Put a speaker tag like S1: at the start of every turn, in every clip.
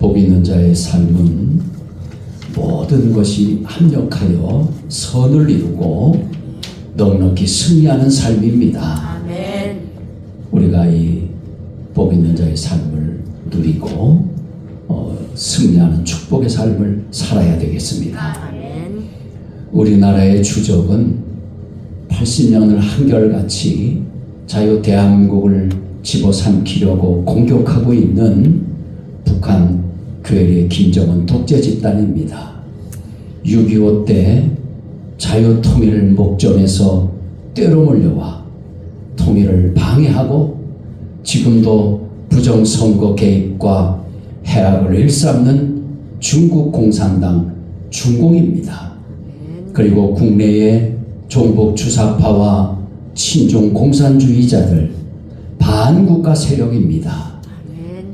S1: 복 있는 자의 삶은 모든 것이 합력하여 선을 이루고 넉넉히 승리하는 삶입니다.
S2: 아멘.
S1: 우리가 이 복 있는 자의 삶을 누리고 승리하는 축복의 삶을 살아야 되겠습니다.
S2: 아멘.
S1: 우리나라의 주적은 80년을 한결같이 자유 대한민국을 집어삼키려고 공격하고 있는 북한 괴뢰 김정은 독재 집단입니다. 6.25 때 자유 통일 목전에서 떼로 몰려와 통일을 방해하고 지금도 부정선거 개입과 해악을 일삼는 중국 공산당 중공입니다. 그리고 국내의 종북 주사파와 친중 공산주의자들 반국가 세력입니다.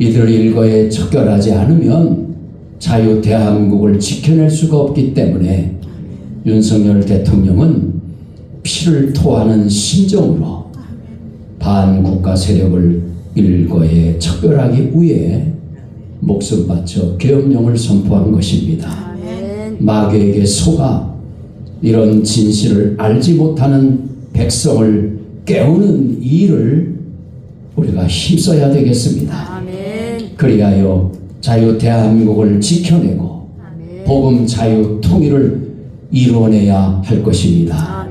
S1: 이들 일거에 척결하지 않으면 자유 대한민국을 지켜낼 수가 없기 때문에 윤석열 대통령은 피를 토하는 심정으로 반국가 세력을 일거에 척결하기 위해 목숨 바쳐 계엄령을 선포한 것입니다. 마귀에게 속아 이런 진실을 알지 못하는 백성을 깨우는 이 일을 우리가 힘써야 되겠습니다. 그리하여 자유 대한민국을 지켜내고 복음 자유 통일을 이루어내야 할 것입니다.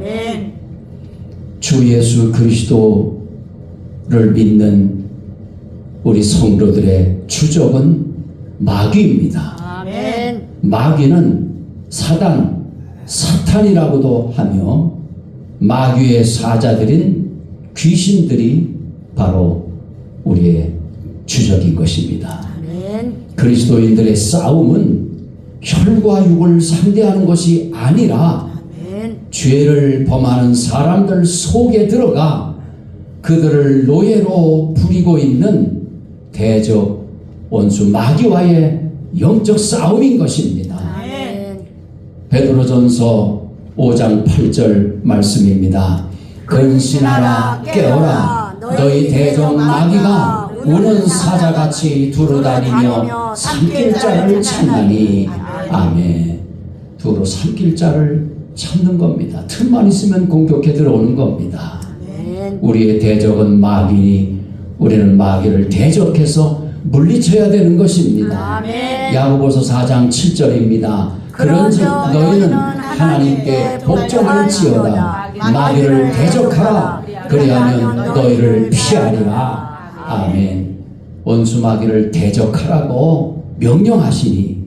S1: 주 예수 그리스도를 믿는 우리 성도들의 주적은 마귀입니다. 마귀는 사탄이라고도 하며 마귀의 사자들인 귀신들이 바로 우리의 주적인 것입니다. 그리스도인들의 싸움은 혈과 육을 상대하는 것이 아니라 죄를 범하는 사람들 속에 들어가 그들을 노예로 부리고 있는 대적 원수 마귀와의 영적 싸움인 것입니다. 베드로전서 5장 8절 말씀입니다. 근신하라 깨어라 너희 대적 마귀가 우는 사자같이 두루다니며 삼킬 자를 찾나니. 아멘. 두루 삼킬 자를 찾는 겁니다. 틈만 있으면 공격해 들어오는 겁니다. 우리의 대적은 마귀니 우리는 마귀를 대적해서 물리쳐야 되는 것입니다. 야고보서 4장 7절입니다. 그런즉 너희는 하나님께 복종할지어다. 마귀를 대적하라. 그리하면 너희를 피하리라. 아멘. 원수 마귀를 대적하라고 명령하시니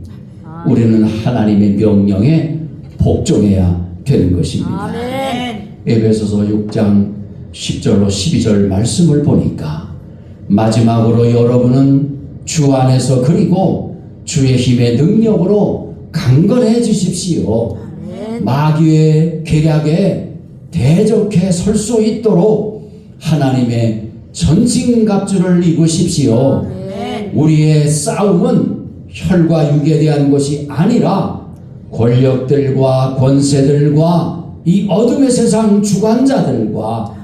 S1: 우리는 하나님의 명령에 복종해야 되는 것입니다. 에베소서 6장 10절로 12절 말씀을 보니까 마지막으로 여러분은 주 안에서 그리고 주의 힘의 능력으로 강건해지십시오. 마귀의 계략에 대적해 설 수 있도록 하나님의 전신갑주를 입으십시오. 우리의 싸움은 혈과 육에 대한 것이 아니라 권력들과 권세들과 이 어둠의 세상 주관자들과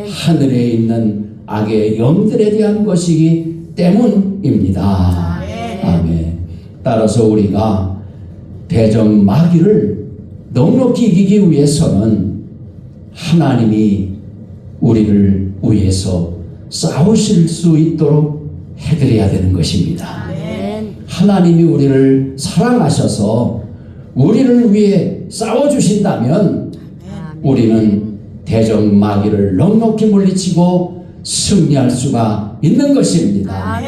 S1: 하늘에 있는 악의 영들에 대한 것이기 때문입니다. 아멘. 따라서 우리가 대적 마귀를 넉넉히 이기기 위해서는 하나님이 우리를 위해서 싸우실 수 있도록 해드려야 되는 것입니다. 하나님이 우리를 사랑하셔서 우리를 위해 싸워주신다면 우리는 대적 마귀를 넉넉히 물리치고 승리할 수가 있는 것입니다.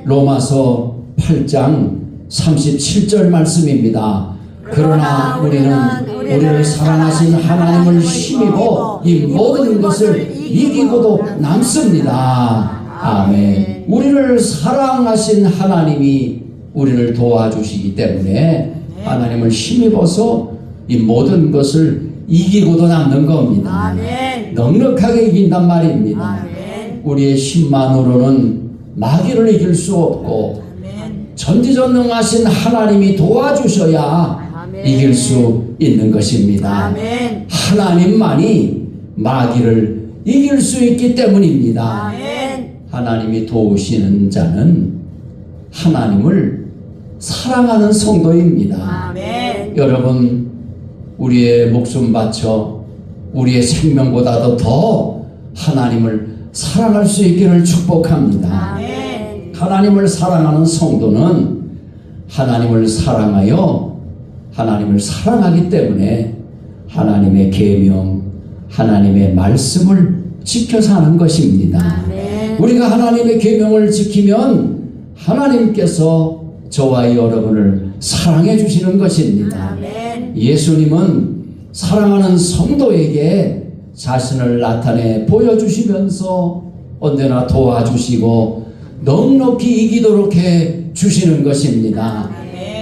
S1: 로마서 8장 37절 말씀입니다. 그러나 우리는 우리를 사랑하신 하나님을 힘입어 이 모든 것을 이기고도 남습니다. 아멘. 우리를 사랑하신 하나님이 우리를 도와주시기 때문에 하나님을 힘입어서 이 모든 것을 이기고도 남는 겁니다. 넉넉하게 이긴단 말입니다. 우리의 힘만으로는 마귀를 이길 수 없고 전지전능하신 하나님이 도와주셔야 이길 수 있는 것입니다. 하나님만이 마귀를 이길 수 있기 때문입니다. 하나님이 도우시는 자는 하나님을 사랑하는 성도입니다.
S2: 아멘.
S1: 여러분, 우리의 목숨 바쳐 우리의 생명보다도 더 하나님을 사랑할 수 있기를 축복합니다.
S2: 아멘.
S1: 하나님을 사랑하는 성도는 하나님을 사랑하여 하나님을 사랑하기 때문에 하나님의 계명, 하나님의 말씀을 지켜 사는 것입니다.
S2: 아멘.
S1: 우리가 하나님의 계명을 지키면 하나님께서 저와 여러분을 사랑해 주시는 것입니다.
S2: 아멘.
S1: 예수님은 사랑하는 성도에게 자신을 나타내 보여주시면서 언제나 도와주시고 넉넉히 이기도록 해 주시는 것입니다.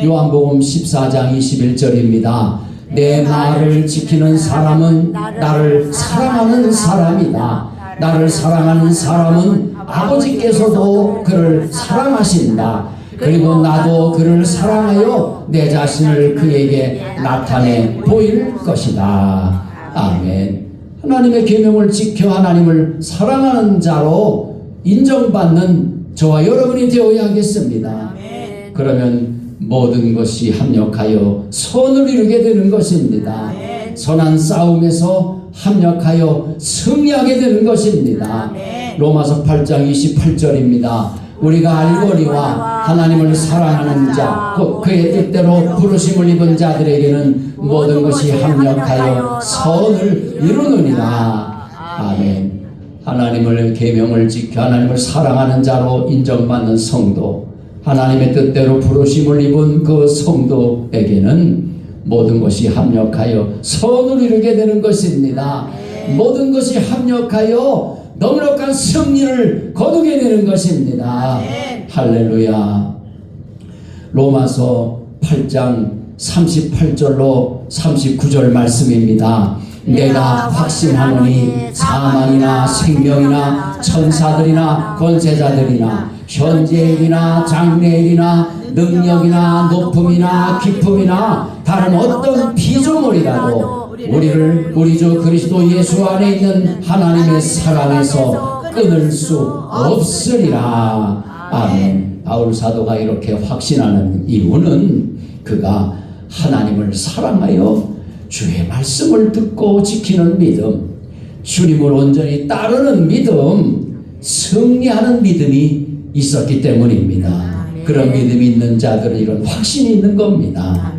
S1: 요한복음 14장 21절입니다. 내 말을 지키는 사람은 나를 사랑하는 사람이다. 나를 사랑하는 사람은 아버지께서도 그를 사랑하신다. 그리고 나도 그를 사랑하여 내 자신을 그에게 나타내 보일 것이다. 아멘. 하나님의 계명을 지켜 하나님을 사랑하는 자로 인정받는 저와 여러분이 되어야 하겠습니다. 그러면 모든 것이 합력하여 선을 이루게 되는 것입니다. 선한 싸움에서 합력하여 승리하게 되는 것입니다. 로마서 8장 28절입니다. 우리가 알거니와 하나님을 사랑하는 자, 곧 그의 뜻대로 부르심을 입은 자들에게는 모든 것이 합력하여 선을 이루느니라. 아멘. 하나님을 계명을 지켜 하나님을 사랑하는 자로 인정받는 성도, 하나님의 뜻대로 부르심을 입은 그 성도에게는 모든 것이 합력하여 선을 이루게 되는 것입니다. 모든 것이 합력하여 넉넉한 승리를 거두게 되는 것입니다. 할렐루야. 로마서 8장 38절로 39절 말씀입니다. 내가 확신하노니 사망이나 생명이나 천사들이나 권세자들이나 현재일이나 장래일이나 능력이나 높음이나 깊음이나 다른 어떤 피조물이라도 우리를 우리 주 그리스도 예수 안에 있는 하나님의 사랑에서 끊을 수 없으리라. 아멘. 바울 사도가 이렇게 확신하는 이유는 그가 하나님을 사랑하여 주의 말씀을 듣고 지키는 믿음, 주님을 온전히 따르는 믿음, 승리하는 믿음이 있었기 때문입니다. 그런 믿음이 있는 자들은 이런 확신이 있는 겁니다.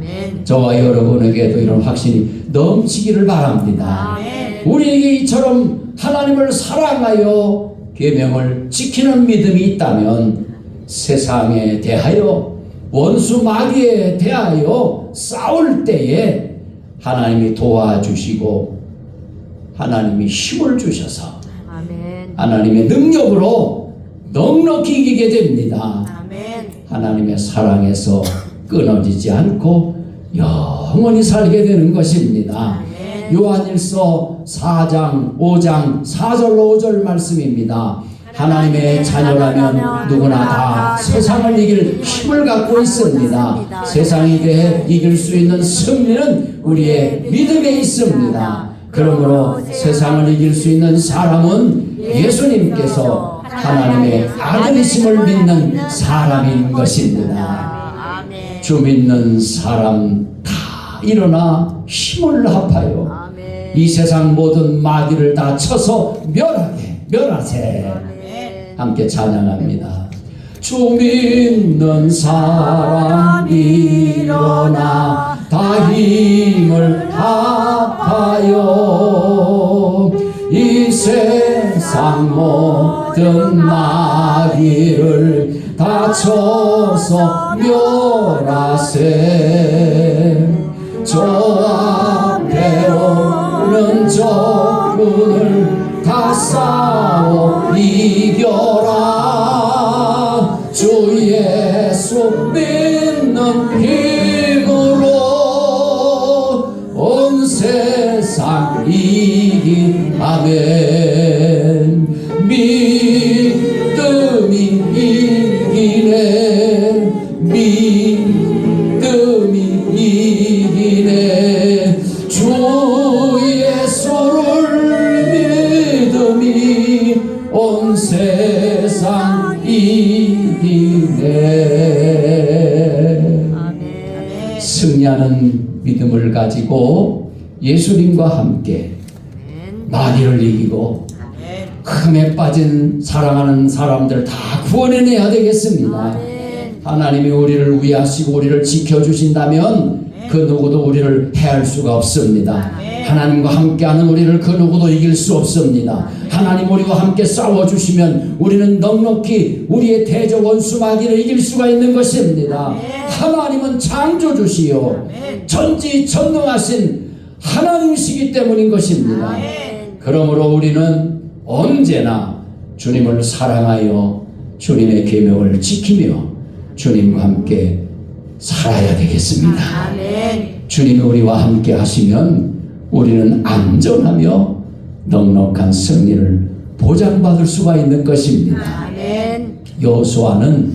S1: 저와 여러분에게도 이런 확신이 넘치기를 바랍니다. 우리에게 이처럼 하나님을 사랑하여 계명을 지키는 믿음이 있다면 세상에 대하여 원수 마귀에 대하여 싸울 때에 하나님이 도와주시고 하나님이 힘을 주셔서 하나님의 능력으로 넉넉히 이기게 됩니다. 하나님의 사랑에서 끊어지지 않고 영원히 살게 되는 것입니다. 요한일서 4장 5장 4절로 5절 말씀입니다. 하나님의 자녀라면 누구나 다 세상을 이길 힘을 갖고 있습니다. 세상에 대해 이길 수 있는 승리는 우리의 믿음에 있습니다. 그러므로 세상을 이길 수 있는 사람은 예수님께서 하나님의 아들이심을 믿는 사람인 것입니다. 주 믿는 사람 다 일어나 힘을 합하여 이 세상 모든 마귀를 다 쳐서 멸하세. 함께 찬양합니다. 주 믿는 사람 일어나 다 힘을 합하여 이 세상 모든 마귀를 다 쳐서 멸하세. 저 앞에 오는 적군을 다 싸워 이겨라. 주 예수 믿는 힘으로 온 세상 이긴 아멘. 믿음이 이기네. 믿음이 이기네. 주 예수를 믿음이 온 세상 이기네. 승리하는 믿음을 가지고 예수님과 함께 마귀를 이기고 흠에 빠진 사랑하는 사람들 다 구원해내야 되겠습니다. 하나님이 우리를 위하시고 우리를 지켜주신다면 그 누구도 우리를 해할 수가 없습니다. 하나님과 함께하는 우리를 그 누구도 이길 수 없습니다. 하나님 우리와 함께 싸워주시면 우리는 넉넉히 우리의 대적 원수 마귀를 이길 수가 있는 것입니다. 하나님은 창조주시요 전지전능하신 하나님이시기 때문인 것입니다. 그러므로 우리는 언제나 주님을 사랑하여 주님의 계명을 지키며 주님과 함께 살아야 되겠습니다. 주님이 우리와 함께 하시면 우리는 안전하며 넉넉한 승리를 보장받을 수가 있는 것입니다. 여호수아는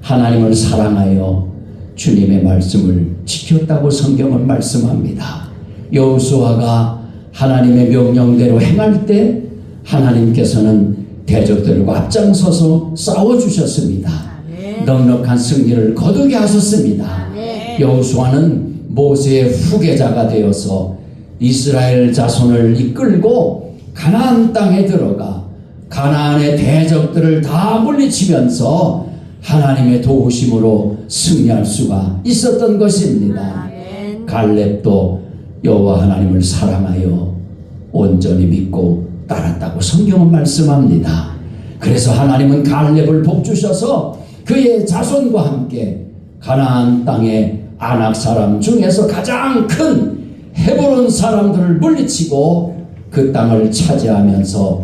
S1: 하나님을 사랑하여 주님의 말씀을 지켰다고 성경은 말씀합니다. 여호수아가 하나님의 명령대로 행할 때 하나님께서는 대적들과 앞장서서 싸워주셨습니다. 넉넉한 승리를 거두게 하셨습니다. 여호수아는 모세의 후계자가 되어서 이스라엘 자손을 이끌고 가나안 땅에 들어가 가나안의 대적들을 다 물리치면서 하나님의 도우심으로 승리할 수가 있었던 것입니다. 갈렙도 여호와 하나님을 사랑하여 온전히 믿고 따랐다고 성경은 말씀합니다. 그래서 하나님은 갈렙을 복주셔서 그의 자손과 함께 가나안 땅의 아낙 사람 중에서 가장 큰 헤브론 사람들을 물리치고 그 땅을 차지하면서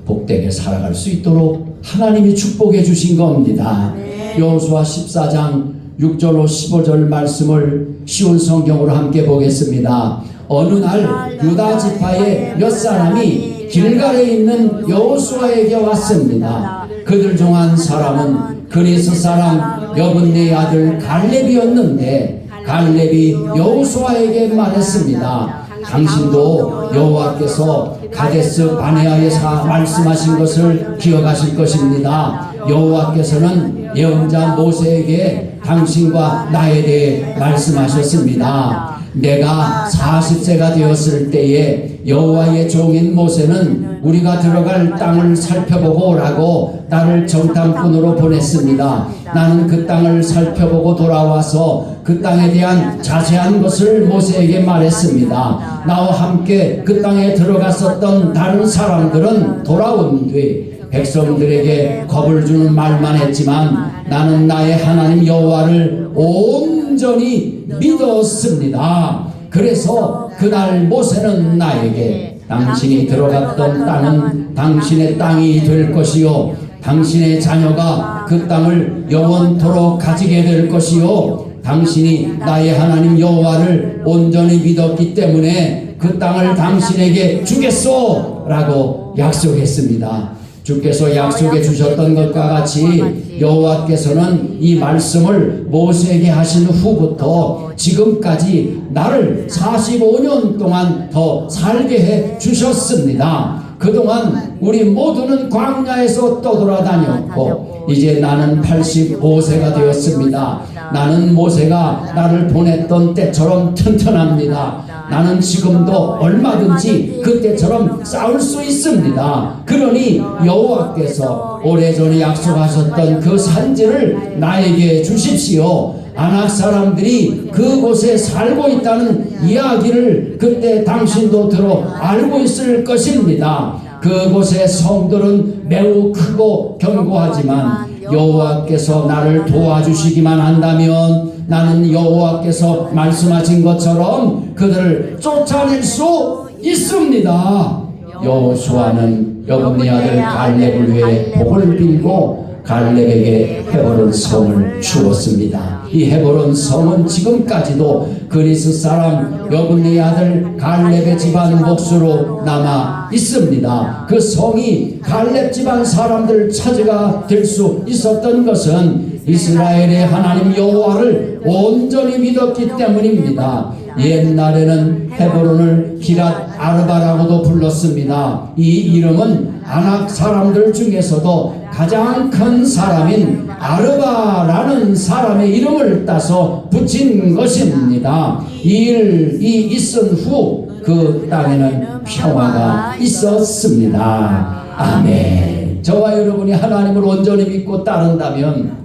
S1: 복되게 살아갈 수 있도록 하나님이 축복해 주신 겁니다. 여호수아 14장 6절로 15절 말씀을 쉬운 성경으로 함께 보겠습니다. 어느 날 유다 지파의 몇 사람이 길갈에 있는 여호수아에게 왔습니다. 그들 중 한 사람은 그리스 사람 여분네의 아들 갈렙이었는데 갈렙이 여호수아에게 말했습니다. 당신도 여호와께서 가데스 바네아에서 말씀하신 것을 기억하실 것입니다. 여호와께서는 예언자 모세에게 당신과 나에 대해 말씀하셨습니다. 내가 40세가 되었을 때에 여호와의 종인 모세는 우리가 들어갈 땅을 살펴보고 오라고 나를 정탐꾼으로 보냈습니다. 나는 그 땅을 살펴보고 돌아와서 그 땅에 대한 자세한 것을 모세에게 말했습니다. 나와 함께 그 땅에 들어갔었던 다른 사람들은 돌아온 뒤 백성들에게 겁을 주는 말만 했지만 나는 나의 하나님 여호와를 온전히 믿었습니다. 그래서 그날 모세는 나에게 당신이 들어갔던 땅은 당신의 땅이 될 것이요 당신의 자녀가 그 땅을 영원토록 가지게 될 것이요 당신이 나의 하나님 여호와를 온전히 믿었기 때문에 그 땅을 당신에게 주겠소 라고 약속했습니다. 주께서 약속해 주셨던 것과 같이 여호와께서는 이 말씀을 모세에게 하신 후부터 지금까지 나를 45년 동안 더 살게 해 주셨습니다. 그동안 우리 모두는 광야에서 떠돌아다녔고 이제 나는 85세가 되었습니다. 나는 모세가 나를 보냈던 때처럼 튼튼합니다. 나는 지금도 얼마든지 그때처럼 싸울 수 있습니다. 그러니 여호와께서 오래전에 약속하셨던 그 산지를 나에게 주십시오. 아낙 사람들이 그곳에 살고 있다는 이야기를 그때 당신도 들어 알고 있을 것입니다. 그곳의 성들은 매우 크고 견고하지만 여호와께서 나를 도와주시기만 한다면 나는 여호와께서 말씀하신 것처럼 그들을 쫓아낼 수 있습니다. 여호수아는 여분네 아들 갈렙을 위해 복을 빌고 갈렙에게 헤브론 성을 주었습니다. 이 헤브론 성은 지금까지도 그리스 사람 여분네 아들 갈렙의 집안 몫으로 남아 있습니다. 그 성이 갈렙 집안 사람들 차지가 될 수 있었던 것은 이스라엘의 하나님 여호와를 온전히 믿었기 때문입니다. 옛날에는 헤브론을 기랏 아르바라고도 불렀습니다. 이 이름은 아낙 사람들 중에서도 가장 큰 사람인 아르바라는 사람의 이름을 따서 붙인 것입니다. 이 일이 있은 후 그 땅에는 평화가 있었습니다. 아멘. 저와 여러분이 하나님을 온전히 믿고 따른다면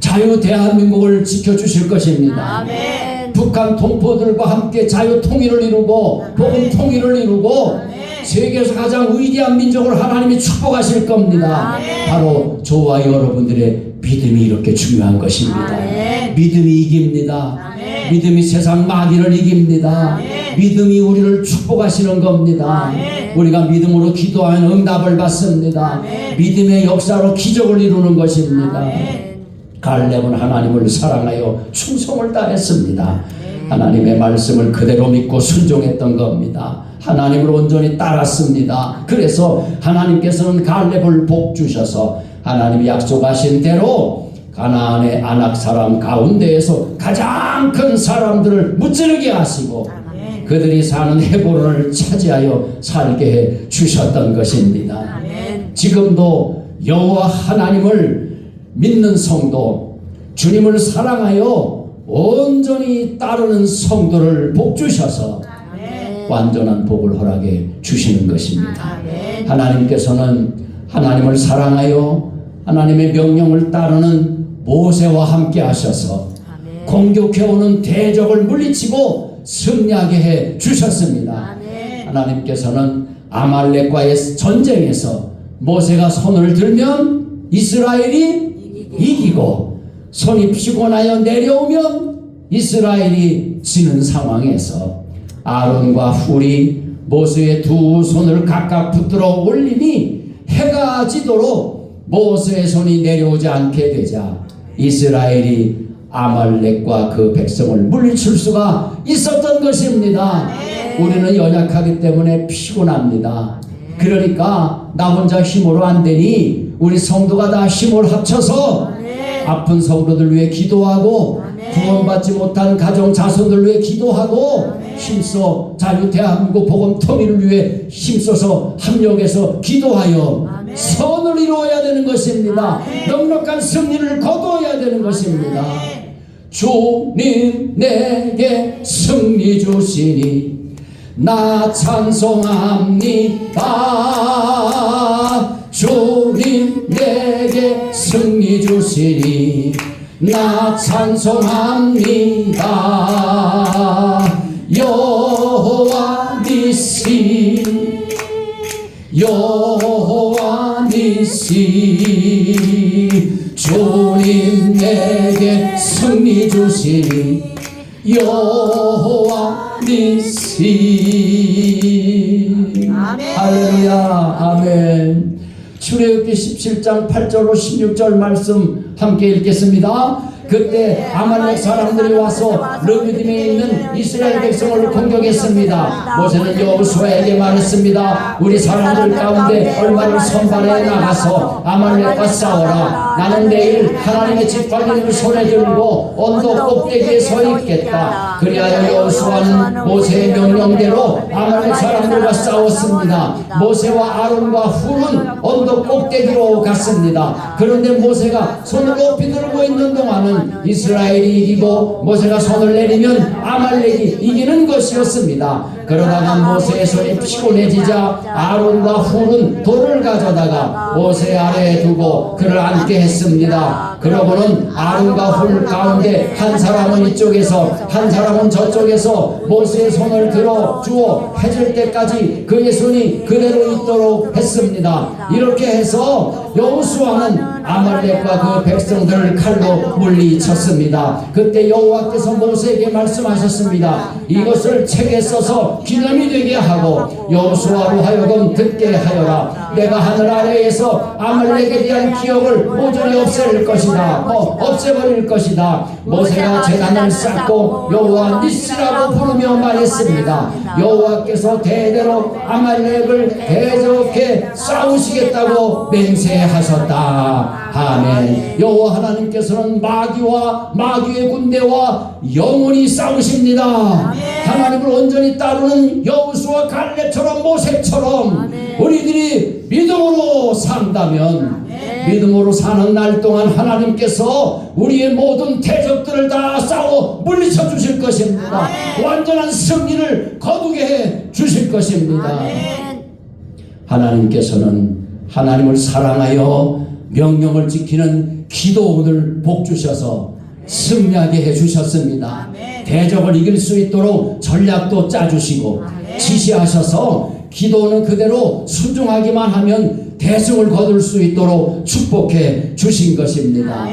S1: 자유 대한민국을 지켜주실 것입니다.
S2: 아멘.
S1: 북한 동포들과 함께 자유 통일을 이루고 복음 통일을 이루고 세계에서 가장 위대한 민족을 하나님이 축복하실 겁니다. 바로 저와 여러분들의 믿음이 이렇게 중요한 것입니다. 믿음이 이깁니다. 믿음이 세상 마귀를 이깁니다. 믿음이 우리를 축복하시는 겁니다. 우리가 믿음으로 기도하면 응답을 받습니다. 믿음의 역사로 기적을 이루는 것입니다. 갈렙은 하나님을 사랑하여 충성을 다했습니다. 하나님의 말씀을 그대로 믿고 순종했던 겁니다. 하나님을 온전히 따랐습니다. 그래서 하나님께서는 갈렙을 복 주셔서 하나님이 약속하신 대로 가나안의 아낙 사람 가운데에서 가장 큰 사람들을 무찌르게 하시고 그들이 사는 헤브론을 차지하여 살게 해 주셨던 것입니다. 지금도 여호와 하나님을 믿는 성도, 주님을 사랑하여 온전히 따르는 성도를 복 주셔서 완전한 복을 허락해 주시는 것입니다. 하나님께서는 하나님을 사랑하여 하나님의 명령을 따르는 모세와 함께 하셔서 공격해오는 대적을 물리치고 승리하게 해 주셨습니다. 하나님께서는 아말렉과의 전쟁에서 모세가 손을 들면 이스라엘이 이기고 손이 피곤하여 내려오면 이스라엘이 지는 상황에서 아론과 훌이 모세의 두 손을 각각 붙들어 올리니 해가 지도록 모세의 손이 내려오지 않게 되자 이스라엘이 아말렉과 그 백성을 물리칠 수가 있었던 것입니다. 우리는 연약하기 때문에 피곤합니다. 그러니까 나 혼자 힘으로 안 되니 우리 성도가 다 힘을 합쳐서 아픈 성도들 위해 기도하고 구원받지 못한 가정 자손들 위해 기도하고 힘써 자유 대한민국 복음 통일을 위해 힘써서 합력해서 기도하여 선을 이루어야 되는 것입니다. 넉넉한 승리를 거두어야 되는 것입니다. 주님 내게 승리 주시니 나 찬송합니다. 주님 내게 승리 주시니 나 찬송합니다. 여호와 니시 여호와 니시 주님 내게 승리 주시니 여호와 니시. 할렐루야. 아멘. 출애굽기 17장 8절로 16절 말씀 함께 읽겠습니다. 그때 아말렉 사람들이 와서 르비딤에 있는 이스라엘 백성을 공격했습니다. 모세는 여호수아에게 말했습니다. 우리 사람들 가운데 얼마를 선발해 나가서 아말렉과 싸워라. 나는 내일 하나님의 지팡이를 손에 들고 언덕 꼭대기에 서 있겠다. 그리하여 여호수아는 모세의 명령대로 아말렉 사람들과 싸웠습니다. 모세와 아론과 훌은 언덕 꼭대기로 갔습니다. 그런데 모세가 손을 높이 들고 있는 동안은 이스라엘이 이기고 모세가 손을 내리면 아말렉이 이기는 것이었습니다. 그러다가 모세의 손이 피곤해지자 아론과 훌은 돌을 가져다가 모세 아래에 두고 그를 앉게 했습니다. 그러고는 아론과 훌 가운데 한 사람은 이쪽에서 한 사람은 저쪽에서 모세의 손을 들어 주어 해줄 때까지 그의 손이 그대로 있도록 했습니다. 이렇게 해서 여호수아는 아말렉과 그 백성들을 칼로 물리쳤습니다. 그때 여호와께서 모세에게 말씀하셨습니다. 이것을 책에 써서 기념이 되게 하고 여호수아로 하여금 듣게 하여라. 내가 하늘 아래에서 아말렉에 대한 기억을 모조리 없앨 것이다. 없애버릴 것이다. 모세가 제단을 쌓고 여호와 니시라고 부르며 말했습니다. 여호와께서 대대로 아말렉을 대적해 싸우시겠다고 맹세하셨다. 아멘. 여호와 하나님께서는 마귀와 마귀의 군대와 영원히 싸우십니다. 하나님을 온전히 따르는 여호수아 갈렙처럼 모세처럼 우리들이 믿음으로 산다면 믿음으로 사는 날 동안 하나님께서 우리의 모든 대적들을 다 싸워 물리쳐 주실 것입니다. 완전한 승리를 거두게 해 주실 것입니다. 하나님께서는 하나님을 사랑하여 명령을 지키는 기도원을 복 주셔서 승리하게 해 주셨습니다. 대적을 이길 수 있도록 전략도 짜주시고 지시하셔서 기도는 그대로 순종하기만 하면 대승을 거둘 수 있도록 축복해 주신 것입니다.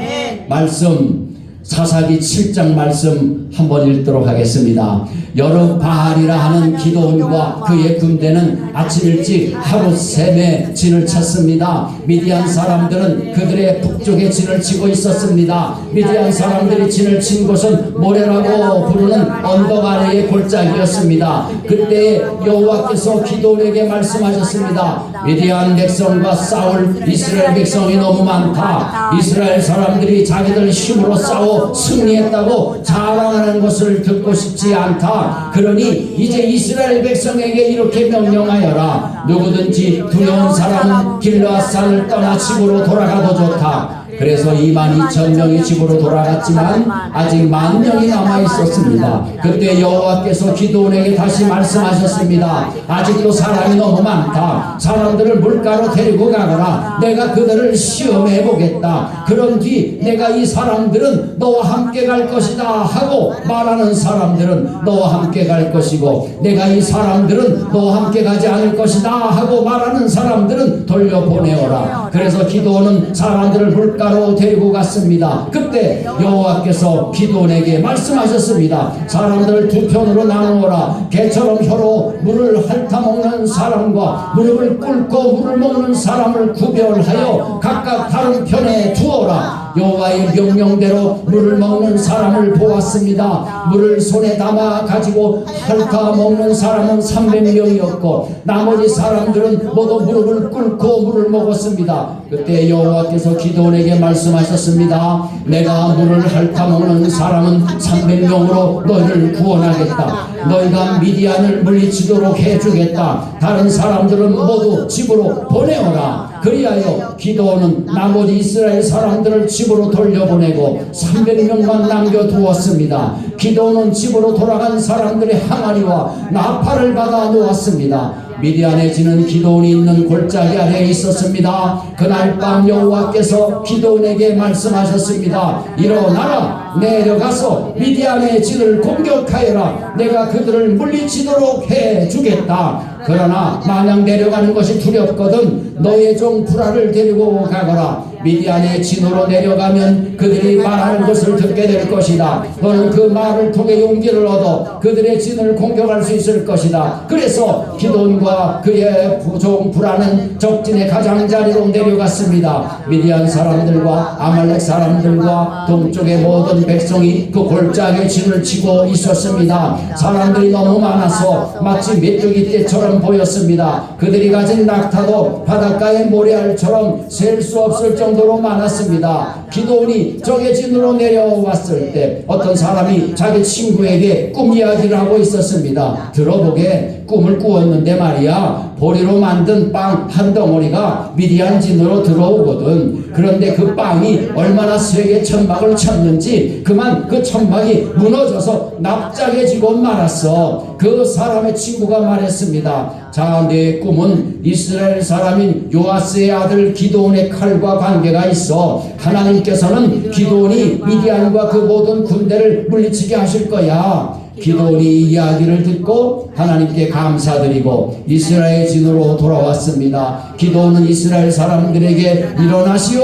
S1: 말씀 사사기 7장 말씀 한번 읽도록 하겠습니다. 여르바알이라 하는 기드온과 그의 군대는 아침 일찍 하루 셈에 진을 쳤습니다. 미디안 사람들은 그들의 북쪽에 진을 치고 있었습니다. 미디안 사람들이 진을 친 곳은 모래라고 부르는 언덕 아래의 골짜기였습니다. 그때 여호와께서 기드온에게 말씀하셨습니다. 미디안 백성과 싸울 이스라엘 백성이 너무 많다. 이스라엘 사람들이 자기들 힘으로 싸워 승리했다고 자랑하는 것을 듣고 싶지 않다. 그러니 이제 이스라엘 백성에게 이렇게 명령하여라. 누구든지 두려운 사람은 길르앗산을 떠나 집으로 돌아가도 좋다. 그래서 22,000명이 집으로 돌아갔지만 아직 10,000명이 남아 있었습니다. 그때 여호와께서 기드온에게 다시 말씀하셨습니다. 아직도 사람이 너무 많다. 사람들을 물가로 데리고 가거라. 내가 그들을 시험해 보겠다. 그런 뒤 내가 이 사람들은 너와 함께 갈 것이다 하고 말하는 사람들은 너와 함께 갈 것이고, 내가 이 사람들은 너와 함께 가지 않을 것이다 하고 말하는 사람들은 돌려보내어라. 그래서 기드온은 사람들을 물가로 데리고 갔습니다. 그때 여호와께서 기드온에게 말씀하셨습니다. 사람들을 두 편으로 나누어라. 개처럼 혀로 물을 핥아먹는 사람과 무릎을 꿇고 물을 먹는 사람을 구별하여 각각 다른 편에 두어라. 여호와의 명령대로 물을 먹는 사람을 보았습니다. 물을 손에 담아 가지고 핥아 먹는 사람은 300명이었고 나머지 사람들은 모두 무릎을 꿇고 물을 먹었습니다. 그때 여호와께서 기드온에게 말씀하셨습니다. 내가 물을 핥아 먹는 사람은 300명으로 너희를 구원하겠다. 너희가 미디안을 물리치도록 해주겠다. 다른 사람들은 모두 집으로 보내어라. 그리하여 기드온은 나머지 이스라엘 사람들을 집으로 돌려보내고 300명만 남겨두었습니다. 기드온은 집으로 돌아간 사람들의 항아리와 나팔을 받아 놓았습니다. 미디안에 지는 기드온이 있는 골짜기 아래에 있었습니다. 그날 밤 여호와께서 기드온에게 말씀하셨습니다. 일어나라. 내려가서 미디안의 진을 공격하여라. 내가 그들을 물리치도록 해주겠다. 그러나 만약 내려가는 것이 두렵거든 너의 종 브라를 데리고 가거라. 미디안의 진으로 내려가면 그들이 말하는 것을 듣게 될 것이다. 너는 그 말을 통해 용기를 얻어 그들의 진을 공격할 수 있을 것이다. 그래서 기드온과 그의 종 브라는 적진의 가장자리로 내려갔습니다. 미디안 사람들과 아말렉 사람들과 동쪽의 모든 백성이 그 골짜기에 진을 치고 있었습니다. 사람들이 너무 많아서 마치 메뚜기 떼처럼 보였습니다. 그들이 가진 낙타도 바닷가의 모래알처럼 셀 수 없을 정도로 많았습니다. 기드온이 적의 진으로 내려왔을 때 어떤 사람이 자기 친구에게 꿈 이야기를 하고 있었습니다. 들어보게 꿈을 꾸었는데 말이야, 보리로 만든 빵 한 덩어리가 미디안 진으로 들어오거든. 그런데 그 빵이 얼마나 세게 천막을 쳤는지 그만 그 천막이 무너져서 납작해지고 말았어. 그 사람의 친구가 말했습니다. 자, 내 꿈은 이스라엘 사람인 요아스의 아들 기드온의 칼과 관계가 있어. 하나님께서는 기드온이 미디안과 그 모든 군대를 물리치게 하실 거야. 기드온이 이야기를 듣고 하나님께 감사드리고 이스라엘 진으로 돌아왔습니다. 기드온은 이스라엘 사람들에게 일어나시오.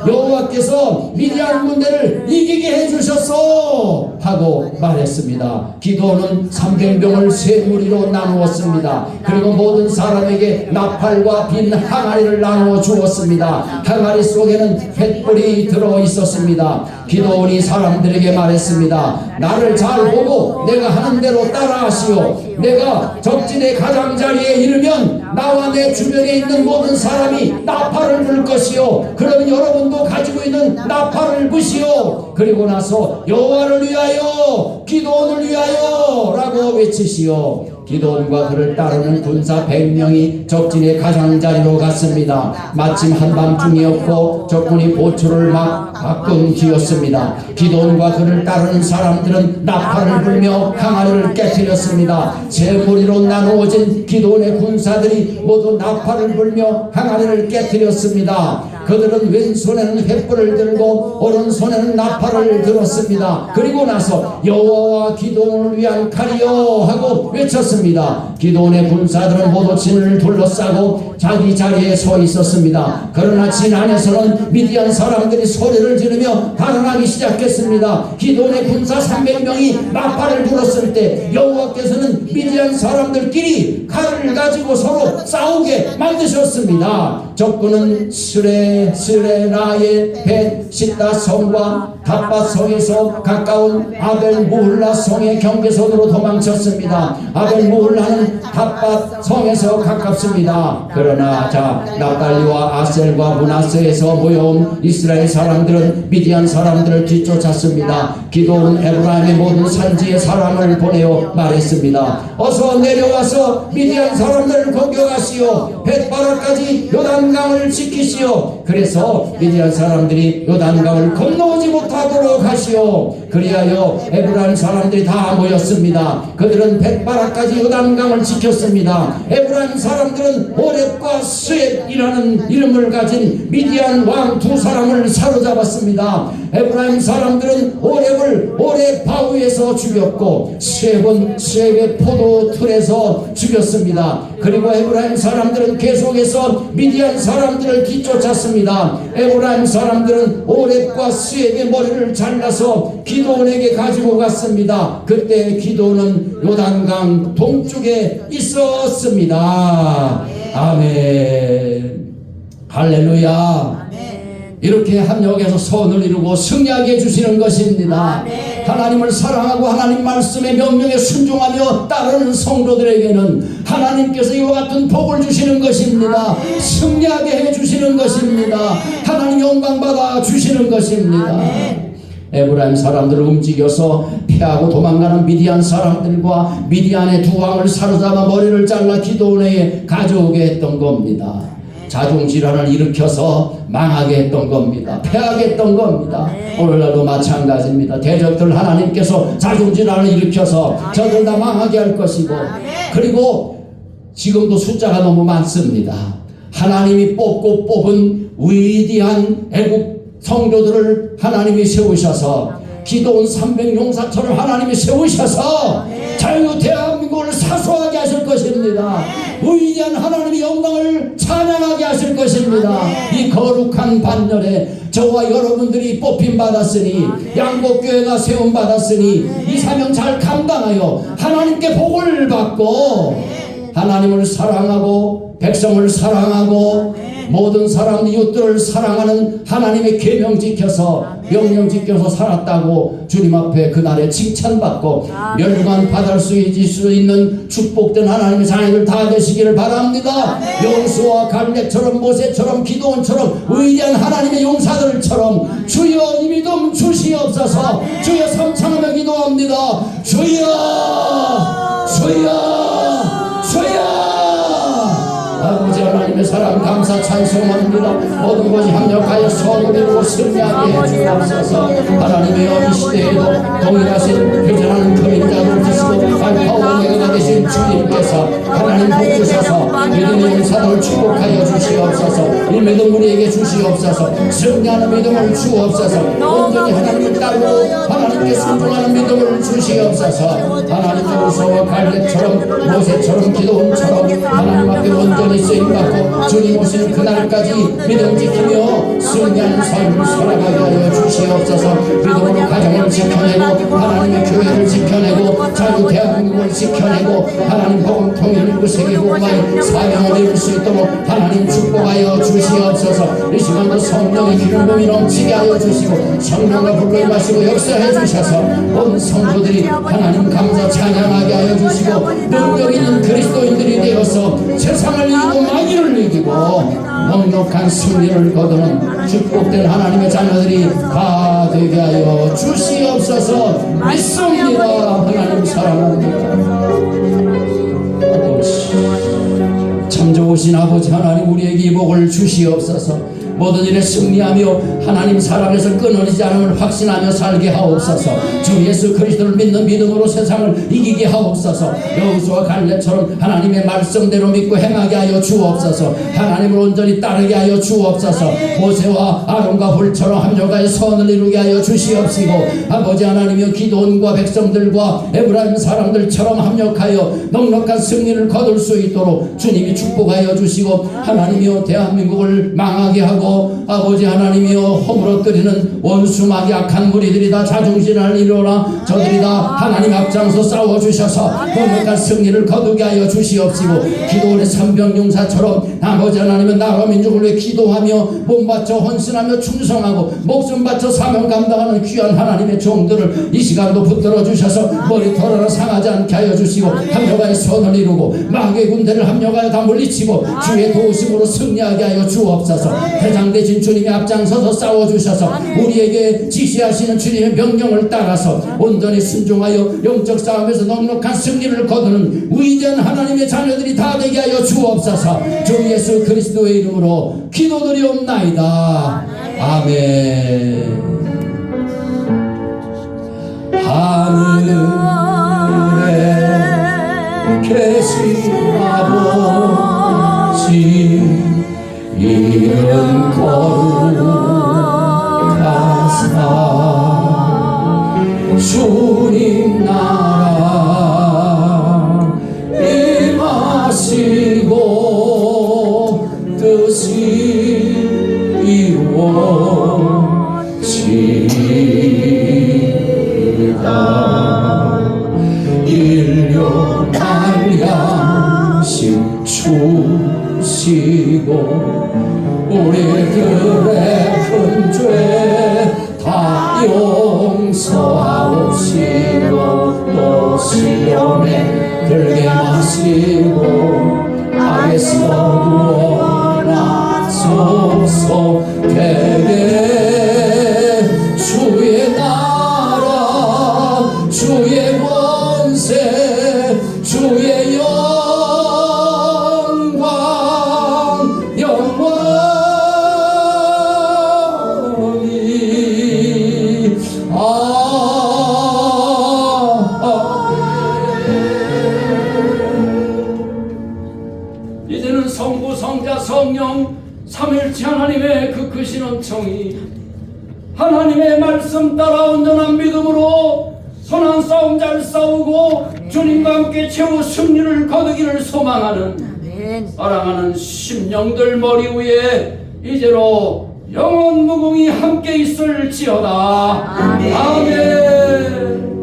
S1: 여호와께서 미디안 군대를 이기게 해주셨소. 하고 말했습니다. 기도는 300명을 세 무리로 나누었습니다. 그리고 모든 사람에게 나팔과 빈 항아리를 나누어 주었습니다. 항아리 속에는 횃불이 들어 있었습니다. 기도원이 사람들에게 말했습니다. 나를 잘 보고 내가 하는 대로 따라하시오. 내가 적진의 가장자리에 이르면 나와 내 주변에 있는 모든 사람이 나팔을 불 것이요, 그러면 여러분도 가지고 있는 나팔을 부시오. 그리고 나서 여호와를 위하여, 기도원을 위하여 라고 외치시오. 기도원과 그를 따르는 군사 100명이 적진의 가장자리로 갔습니다. 마침 한밤중이었고 적군이 보초를 막 바꾼 뒤였습니다. 기도원과 그를 따르는 사람들은 나팔을 불며 항아리를 깨뜨렸습니다. 세 무리로 나누어진 기도원의 군사들이 모두 나팔을 불며 항아리를 깨뜨렸습니다. 그들은 왼손에는 횃불을 들고 오른손에는 나팔을 들었습니다. 그리고 나서 여호와와 기도원을 위한 칼이여 하고 외쳤습니다. 기도원의 군사들은 모두 진을 둘러싸고 자기 자리에 서 있었습니다. 그러나 진 안에서는 미디안 사람들이 소리를 지르며 달아나기 시작했습니다. 기도원의 군사 300명이 나팔을 불었을 때 여호와께서는 미디안 사람들끼리 칼을 가지고 서로 싸우게 만드셨습니다. 적군은 스레나의 벳 시다 성과 닷밭 성에서 가까운 아벨 무훌라 성의 경계선으로 도망쳤습니다. 아벨 무훌라는 닷밭 성에서 가깝습니다. 그러나 나달리와 아셀과 므낫세에서 모여온 이스라엘 사람들은 미디안 사람들을 뒤쫓았습니다. 기도원 에브라임의 모든 산지에 사람을 보내어 말했습니다. 어서 내려와서 미디안 사람들을 공격하시오. 벳바라까지 요단강을 지키시오. 그래서 미디안 사람들이 요단강을 건너오지 못하도록 하시오. 그리하여 에브라임 사람들이 다 모였습니다. 그들은 벳바라까지 요단강을 지켰습니다. 에브라임 사람들은 오렙과 스엡이라는 이름을 가진 미디안 왕 두 사람을 사로잡았습니다. 에브라임 사람들은 오렙을 오렙 바위에서 죽였고 스엡은 스엡의 포도 틀에서 죽였습니다. 그리고 에브라임 사람들은 계속해서 미디안 사람들을 뒤쫓았습니다. 에브라임 사람들은 오렙과 스엡의 머리를 잘라서 기도원에게 가지고 갔습니다. 그때 기도원은 요단강 동쪽에 있었습니다. 아멘. 할렐루야. 이렇게 합력해서 선을 이루고 승리하게 해주시는 것입니다. 하나님을 사랑하고 하나님 말씀의 명령에 순종하며 따르는 성도들에게는 하나님께서 이와 같은 복을 주시는 것입니다. 승리하게 해주시는 것입니다. 하나님 영광받아 주시는 것입니다. 에브라임 사람들을 움직여서 피하고 도망가는 미디안 사람들과 미디안의 두 왕을 사로잡아 머리를 잘라 기도원에게 가져오게 했던 겁니다. 자중질환을 일으켜서 망하게 했던 겁니다. 패하게 했던 겁니다. 오늘날도 마찬가지입니다. 대적들 하나님께서 자중질환을 일으켜서 저들 다 망하게 할 것이고, 그리고 지금도 숫자가 너무 많습니다. 하나님이 뽑고 뽑은 위대한 애국 성도들을 하나님이 세우셔서 기도원 300용사처럼 하나님이 세우셔서 자유 대한민국을 사수하게 하실 것입니다. 위대한 하나님의 영광을 찬양하게 하실 것입니다. 이 거룩한 반열에 저와 여러분들이 뽑힘 받았으니, 양복교회가 세움 받았으니 이 사명 잘 감당하여 하나님께 복을 받고 하나님을 사랑하고 백성을 사랑하고 모든 사람 이웃들을 사랑하는 하나님의 계명 지켜서 명령 지켜서 살았다고 주님 앞에 그날에 칭찬받고 멸관 받을 수 있는 축복된 하나님의 자녀들 다 되시기를 바랍니다. 여호수아와 갈렙처럼 모세처럼 기도원처럼 위대한 하나님의 용사들처럼 주여 이 믿음 주시옵소서. 주여 삼창하며 기도합니다. 주여 주여 주여. 아버지 하나님의 사랑 감사 찬송합니다. 모든 것이 합력하여 선을 이루고 승리하게 해주옵소서. 하나님의 어린 시대에도 동일하신 회전하는 그림자를 주시고 알파 오메가가 되신 주님께서 하나님 복 주셔서 믿음의 용사들을 축복하여 주시옵소서. 이 믿음 우리에게 주시옵소서. 승리하는 믿음을 주옵소서. 온전히 하나님을 따르고 하나님께 순종하는 믿음을 주시옵소서. 하나님 여호수아와 갈렙처럼 모세처럼 기도원처럼 하나님 앞에 온전히 쓰임받고 주님 오실 그날까지 믿음 지키며 승리하는 삶을 살아가게 하여 주시옵소서. 믿음으로 가정을 지켜내고 하나님의 자유 대한민국을 지켜내고 하나님 복음 통일을 세계 복음화의 사명을 이룰 수 있도록 하나님 축복하여 주시옵소서. 이 시간도 성령의 기름 부음이 넘치게 하여 주시고 성령과 불로 임하시고 역사해 주셔서 온 성도들이 하나님 감사 찬양하게 하여 주시고 능력 있는 그리스도인들이 되어서 세상을 이기고 마귀를 이기고 넉넉한 승리를 거두는 축복된 하나님의 자녀들이 다 되게 하여 주시옵소서. 믿습니다. 하나님 사랑합니다. 참 좋으신 아버지 하나님, 우리에게 이 복을 주시옵소서. 모든 일에 승리하며 하나님 사랑에서 끊어지지 않음을 확신하며 살게 하옵소서. 주 예수 그리스도를 믿는 믿음으로 세상을 이기게 하옵소서. 여호수아 갈렙처럼 하나님의 말씀대로 믿고 행하게 하여 주옵소서. 하나님을 온전히 따르게 하여 주옵소서. 모세와 아론과 홀처럼 합력하여 선을 이루게 하여 주시옵시고 아버지 하나님이여 기도원과 백성들과 에브라임 사람들처럼 합력하여 넉넉한 승리를 거둘 수 있도록 주님이 축복하여 주시고 하나님이여 대한민국을 망하게 하고 아버지 하나님이여 허물어뜨리는 원수 마귀 악한 무리들이 다 자중질을 이루어라. 저들이 다 하나님 앞장서 싸워주셔서 넉넉한 승리를 거두게 하여 주시옵시고 기도원의 삼병용사처럼 아버지 하나님은 나라 민족을 위해 기도하며 몸 바쳐 헌신하며 충성하고 목숨 바쳐 사명 감당하는 귀한 하나님의 종들을 이 시간도 붙들어 주셔서 머리털 상하지 않게 하여 주시고 합력하여 선을 이루고 마귀의 군대를 합력하여 다 물리치고 주의 도우심으로 승리하게 하여 주옵소서. 대장 대신 주님이 앞장서서 싸워주셔서 우리에게 지시하시는 주님의 명령을 따라서 온전히 순종하여 영적 싸움에서 넉넉한 승리를 거두는 위대한 하나님의 자녀들이 다 되게 하여 주옵소서. 주 예수 그리스도의 이름으로 기도드리옵나이다. 아멘. 하늘에 계신 아버지 이름 거룩하사 주님 나라 임하시고 뜻이 이루어지리다. 인류 날양식 주시고 우리들의 큰 죄 다 용서하옵시고 또 시험에 들게 마시고 악에서 구원하소서. 되게 주의 나라 주의 권세 주의 이제는 성부 성자 성령 삼일체 하나님의 그 크신 은총이 하나님의 말씀 따라 온전한 믿음으로 선한 싸움 잘 싸우고 주님과 함께 최후 승리를 거두기를 소망하는 사랑하는 심령들 머리 위에 이제로 영원 무궁히 함께 있을지어다. 아멘.